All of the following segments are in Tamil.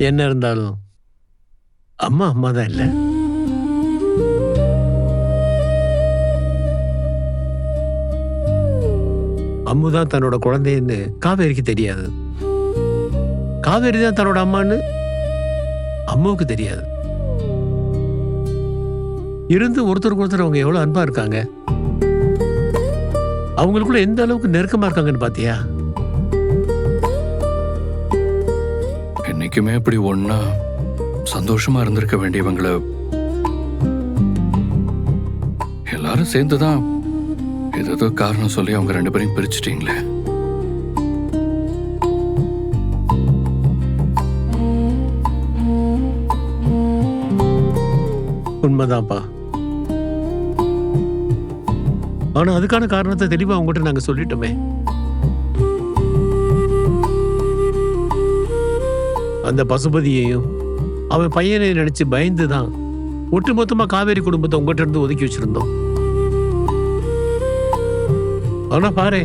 என்ன இருந்தாலும் அம்மா அம்மா தான் இல்ல. அம்மு தான் தன்னோட குழந்தைன்னு காவேரிக்கு தெரியாது. காவேரி தான் தன்னோட அம்மான்னு அம்மாவுக்கு தெரியாது. இருந்து ஒருத்தருக்கு ஒருத்தர் அவங்க எவ்வளவு அன்பா இருக்காங்க, அவங்களுக்குள்ள எந்த அளவுக்கு நெருக்கமா இருக்காங்கன்னு பாத்தியா? என்னைக்குமே இப்படி ஒன்னா சந்தோஷமா இருந்திருக்க வேண்டியவங்களை எல்லாரும் சேர்ந்துதான் ஏதோ காரணம் சொல்லி அவங்க 2 பேரையும் பிரிச்சுட்டீங்களே. உண்மைதான்ப்பா. ஆனா அதுக்கான காரணத்தை தெளிவா அவங்ககிட்ட நாங்க சொல்லிட்டோமே. அந்த பசுபதியையும் அவன் பையனை நினைச்சு பயந்துதான் ஒட்டுமொத்தமா காவேரி குடும்பத்தை உங்ககிட்ட இருந்து ஒதுக்கி வச்சிருந்தோம். ஆனா பாரு,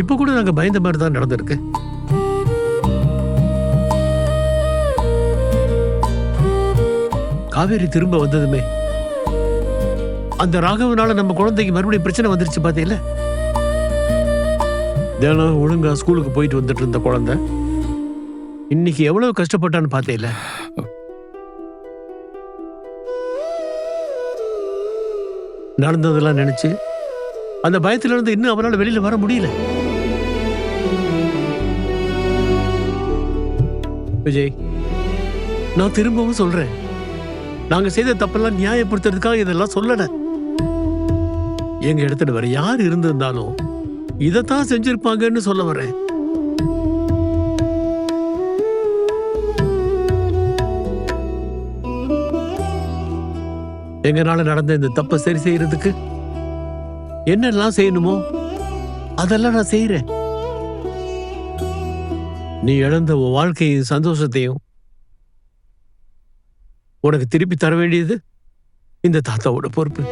இப்ப கூட நாங்க பயந்த மாதிரி தான் நடந்திருக்கு. காவேரி திரும்ப வந்ததுமே அந்த ராகவனால நம்ம குழந்தைக்கு மறுபடியும் பிரச்சனை வந்துருச்சு பாத்தீங்களா? தினம் ஒழுங்கா ஸ்கூலுக்கு போயிட்டு வந்துட்டு இருந்த குழந்தை இன்னைக்கு எவ்வளவு கஷ்டப்பட்டான்னு பாத்தீங்கள? நடந்ததெல்லாம் நினைச்சு அந்த பயத்துல இருந்து இன்னும் அவனால வெளியில வர முடியல. விஜய், நான் திரும்பவும் சொல்றேன், நாங்க செய்த தப்பெல்லாம் நியாயப்படுத்துறதுக்காக இதெல்லாம் சொல்லல. எங்க இடத்துல வர யார் இருந்திருந்தாலும் இதைத்தான் செஞ்சிருப்பாங்கன்னு சொல்ல வரேன். எங்கனால நடந்த இந்த தப்பை சரி செய்யறதுக்கு என்னெல்லாம் செய்யணுமோ அதெல்லாம் நான் செய்யறேன். நீ இழந்த உன் வாழ்க்கையின் சந்தோஷத்தையும் உனக்கு திருப்பி தர வேண்டியது இந்த தாத்தாவோட பொறுப்பு.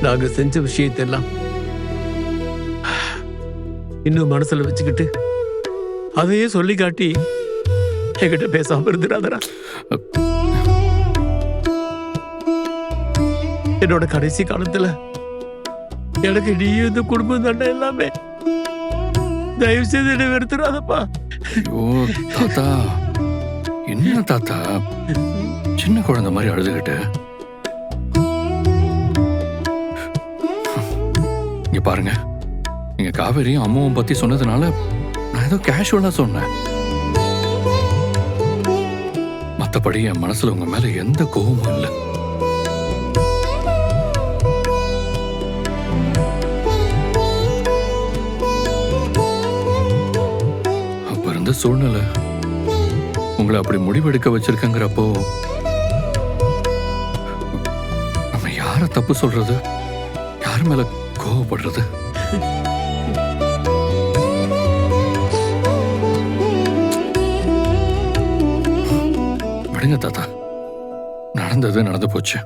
நாங்க செஞ்ச விஷயத்தெல்லாம் இன்னும் மனசுல வச்சுக்கிட்டு அதையே சொல்லி காட்டி என்கிட்ட பேசாம இருந்துடாதடா. என்னோட கடைசி காலத்துல எனக்கு நீ இந்த குடும்பம் தாண்டா எல்லாமே. தயவு செய்து என்னை வெறுத்துடாதப்பா. ஐயோ தாத்தா, என்ன தாத்தா சின்ன குழந்தை மாதிரி அழுதுகிட்டு? இங்க பாருங்க, நீங்க காவேரியும் அம்மாவும் பத்தி சொன்னதுனால நான் ஏதோ கேஷுவலா சொன்னேன். மத்தபடி என் மனசுல உங்க மேல எந்த கோபமும் இல்லை. அப்ப இருந்த சூழ்நிலை உங்களை அப்படி முடிவெடுக்க வச்சிருக்கங்கிறப்போ நம்ம யார தப்பு சொல்றது, யார் மேல கோவப்படுறது? விடுங்க தாத்தா, நடந்தது நடந்து போச்சு.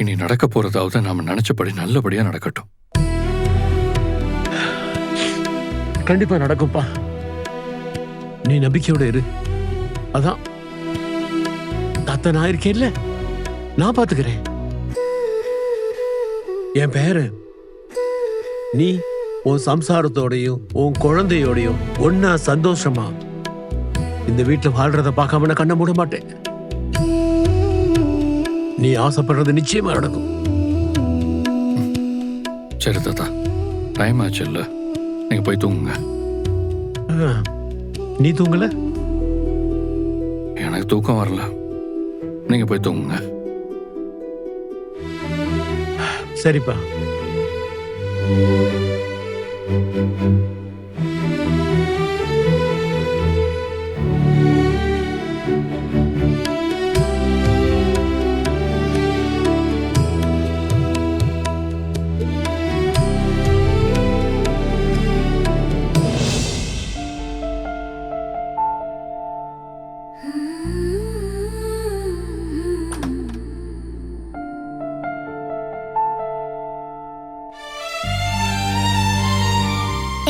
இனி நடக்க போறதாவது நாம நினைச்சபடி நல்லபடியா நடக்கட்டும். கண்டிப்பா நடக்கும்பா, நீ நம்பிக்கையோட இரு. அதான் தாத்தா நான் இருக்கேன்ல, நான் பாத்துக்கிறேன். என் பேரு நீ உன் சம்சாரத்தோடையும் உன் குழந்தையோடையும் ஒன்னா சந்தோஷமா இந்த வீட்டுல வாழ்றத பார்க்காம நான் கண்ண மூட மாட்டேன். நீ ஆசைப்படுறது நிச்சயமா நடக்கும். சரி தாத்தா, டைம் ஆச்சு இல்ல, நீங்க போய் தூங்குங்க. நீ தூங்கல? எனக்கு தூக்கம் வரல, நீங்க போய் தூங்குங்க. சரிப்பா.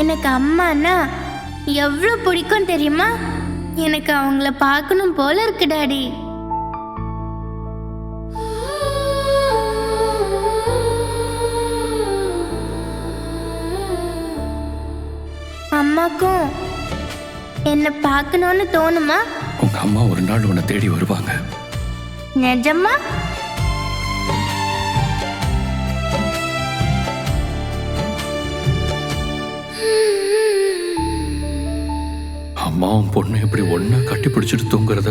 எனக்கு அம்மானா எவ்வளோ பிடிக்கும் தெரியுமா? எனக்கு அவங்கள பார்க்கணும் போல இருக்கு டாடி. அம்மாக்கும் என்ன பார்க்கணும்னு தோணுமா? உங்க அம்மா ஒரு நாள் உன்னை தேடி வருவாங்க. நிஜமா? அம்மாவும் பொண்ணு இப்படி ஒன்னா கட்டி பிடிச்சிட்டு தூங்குறத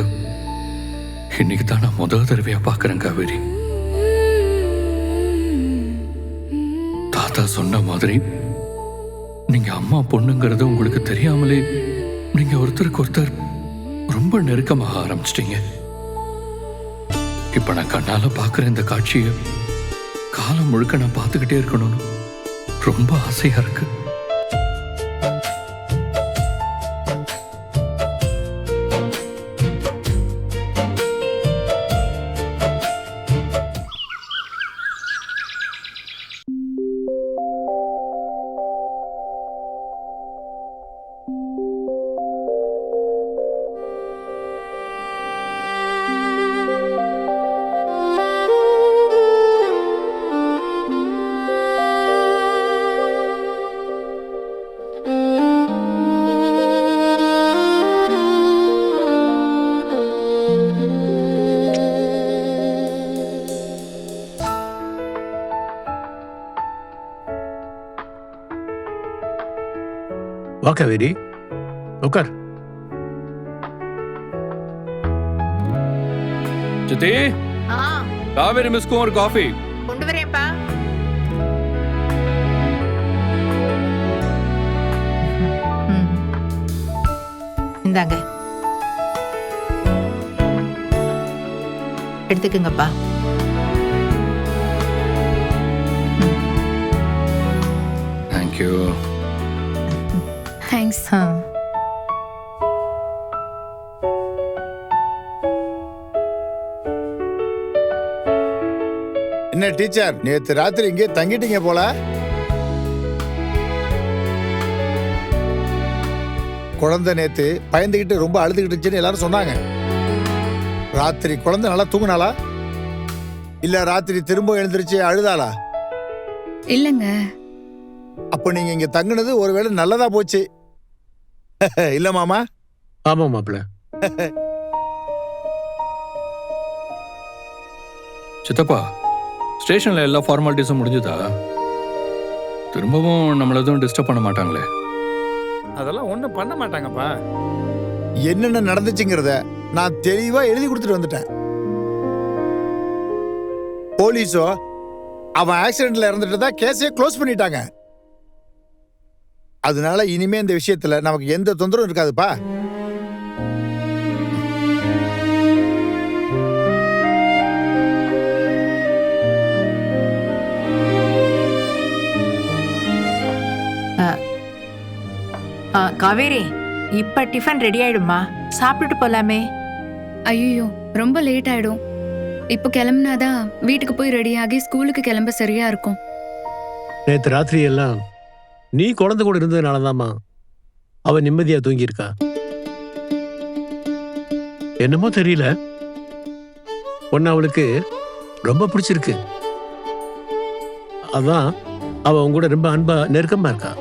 இன்னைக்கு தான் நான் முதல் தடவையா பாக்குறேன் காவேரி. தாத்தா சொன்ன மாதிரி நீங்க அம்மா பொண்ணுங்கிறது உங்களுக்கு தெரியாமலே நீங்க ஒருத்தருக்கு ஒருத்தர் ரொம்ப நெருக்கமாக ஆரம்பிச்சிட்டீங்க. இப்ப நான் கண்ணால பாக்குற இந்த காட்சியை காலம் முழுக்க நான் பார்த்துக்கிட்டே இருக்கணும்னு ரொம்ப ஆசையா இருக்கு. வா காவேரி, உட்கார். சித்தி, காவேரி மிஸ்க்கும் ஒரு காஃபி கொண்டு வரேன்ப்பா. இந்தாங்க, எடுத்துக்குங்கப்பா. தேங்க்யூ. தேங்க்ஸ். என்ன டீச்சர், நேத்து ராத்திரி இங்கே தங்கிட்டீங்க போல? குழந்தை நேத்து பயந்துகிட்டு ரொம்ப அழுதுகிட்டுச்சுன்னு எல்லாரும் சொன்னாங்க. ராத்திரி குழந்தை நல்லா தூங்குனாளா இல்ல ராத்திரி திரும்ப எழுந்திருச்சு அழுதாளா? இல்லங்க. அப்ப நீங்க இங்க தங்குனது ஒருவேளை நல்லதா போச்சு இல்ல மாமா? ஆமா மாப்பிள்ள. சித்தப்பா, ஸ்டேஷன்ல எல்லா ஃபார்மாலிட்டிஸும் முடிஞ்சுதா? திரும்பவும் நம்மள எதுவும் டிஸ்டர்ப் பண்ண மாட்டாங்களே? அதெல்லாம் ஒண்ணும் பண்ண மாட்டாங்கப்பா. என்னென்ன நடந்துச்சுங்கிறத நான் தெளிவா எழுதி கொடுத்துட்டு வந்துட்டேன். போலீஸோ அவன் ஆக்சிடென்ட்ல இறந்துட்டு தான் கேஸே க்ளோஸ் பண்ணிட்டாங்க. அதனால இனிமே இந்த விஷயத்துல நமக்கு எந்த தொந்தரவும் இருக்காதுப்பா. காவேரி, இப்ப டிஃபன் ரெடி ஆயிடுமா? சாப்பிட்டுட்டு போலாமே. ஐயோ, ரொம்ப லேட் ஆயிடும். இப்போ கிளம்புனாதான் வீட்டுக்கு போய் ரெடியாகி ஸ்கூலுக்கு கிளம்ப சரியா இருக்கும். நேற்று ராத்திரி எல்லாம் நீ குழந்தை கூட இருந்ததுனாலதாம்மா அவ நிம்மதியா தூங்கியிருக்கா. என்னமோ தெரியல, ஒன்னு அவளுக்கு ரொம்ப பிடிச்சிருக்கு. அதான் அவ உங்க கூட ரொம்ப அன்பா நெருக்கமா இருக்கா.